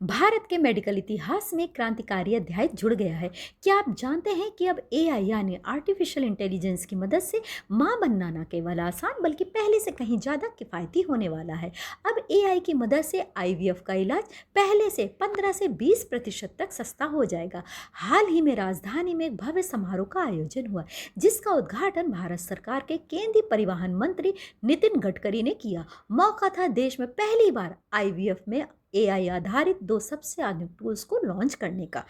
भारत के मेडिकल इतिहास में क्रांतिकारी अध्याय जुड़ गया है। क्या आप जानते हैं कि अब एआई यानी आर्टिफिशियल इंटेलिजेंस की मदद से मां बनना न केवल आसान बल्कि पहले से कहीं ज़्यादा किफ़ायती होने वाला है। अब एआई की मदद से आईवीएफ का इलाज पहले से 15 से 20% तक सस्ता हो जाएगा। हाल ही में राजधानी में एक भव्य समारोह का आयोजन हुआ, जिसका उद्घाटन भारत सरकार के केंद्रीय परिवहन मंत्री नितिन गडकरी ने किया। मौका था देश में पहली बार आईवीएफ में एआई आधारित 2 सबसे आधुनिक टूल्स को लॉन्च करने का।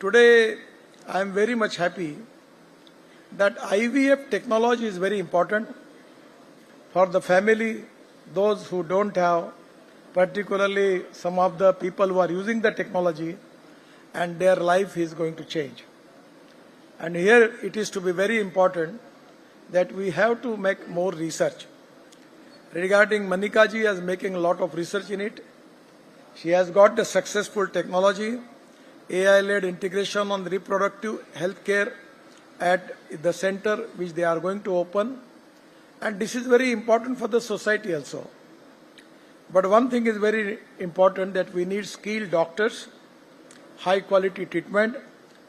Today, I am very much happy that IVF technology is very important for the family, those who don't have, particularly some of the people who are using the technology, and their life is going to change. And here it is to be very important that we have to make more research. Regarding Manika ji is making a lot of research in it. She has got a successful technology, AI-led integration on reproductive health care at the center which they are going to open. And this is very important for the society also. But one thing is very important, that we need skilled doctors, high quality treatment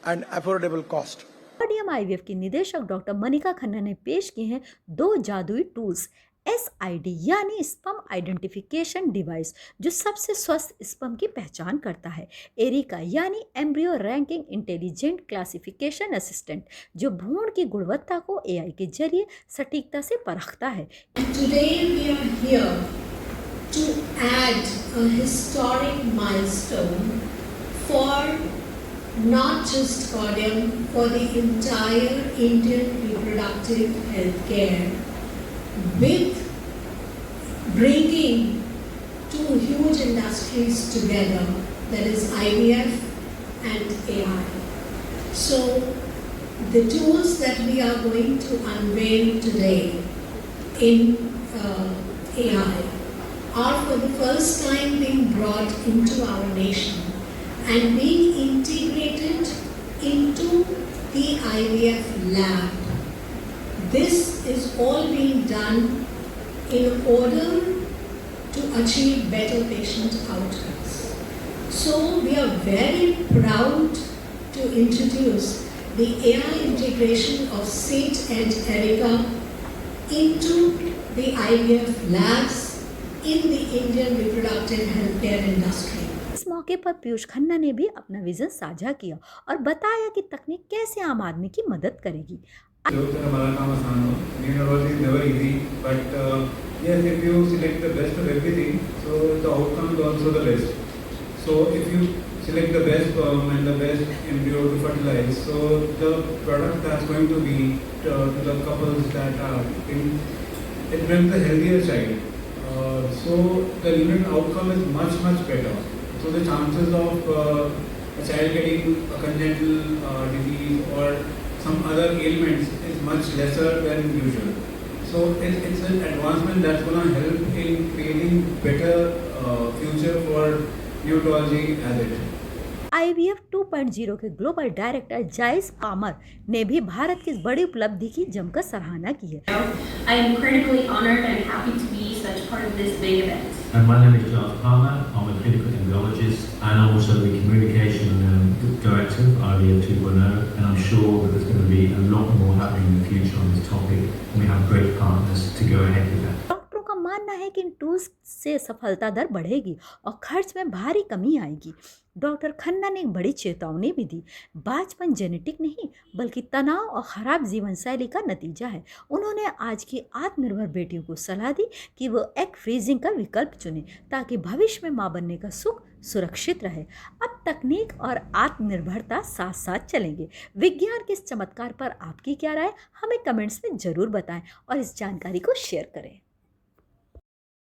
and affordable cost. PM IVF की निदेशक doctor Manika Khanna ने पेश किए हैं 2 जादुई tools. SID यानी sperm identification device, जो सबसे स्वस्थ स्पर्म की पहचान करता है। एरिका यानी embryo ranking intelligent classification assistant, जो भ्रूण की गुणवत्ता को एआई के जरिए सटीकता से परखता है। Today we are here to add a historic milestone for not just Caudium, for the entire Indian reproductive health care, with bringing 2 huge industries together, that is IVF and AI. So the tools that we are going to unveil today in AI are for the first time being brought into our nation and being integrated into the IVF lab. This is all being done in order to achieve better patient outcomes. So we are very proud to introduce the AI integration of SEET and ERICA into the IVF labs in the Indian reproductive healthcare industry. इस मौके पर पीयूष खन्ना ने भी अपना vision साझा किया और बताया कि तकनीक कैसे आम आदमी की मदद करेगी। हमारा काम आसान हो। Neurology is never easy, but yes, if you select the best of everything, so the outcome is also the best. So if you select the best sperm and the best embryo to fertilize, so the product that's going to be to the couples that are in, it brings a healthier child. So the unit outcome is much better. So the chances of a child getting a congenital disease or some other ailments is much lesser than usual. So it's an advancement that's going to help in creating better future for neurology as it. IVF 2.0 के global director Zeiss Palmer ने भी भारत की इस बड़ी उपलब्धि की जमकर सराहना की है। I am incredibly honored and happy to be such part of this big event. And my name is Giles Palmer. I'm a clinical embryologist and I'm also the communication director of IVF 2.0, and I'm sure that there's going to be a lot more happening in the future on this topic, and we have great partners to go ahead with that. डॉक्टरों का मानना है कि इन tools से सफलता दर बढ़ेगी और खर्च में भारी कमी आएगी। डॉक्टर खन्ना ने एक बड़ी चेतावनी भी दी। बांझपन जेनेटिक नहीं बल्कि तनाव और खराब जीवन शैली का नतीजा है। उन्होंने आज की आत्मनिर्भर बेटियों को सलाह दी कि वो एग फ्रीजिंग का विकल्प चुनें, ताकि भविष्य में मां बनने का सुख सुरक्षित रहे। अब तकनीक और आत्मनिर्भरता साथ साथ चलेंगे। विज्ञान के इस चमत्कार पर आपकी क्या राय, हमें कमेंट्स में जरूर बताएं और इस जानकारी को शेयर करें।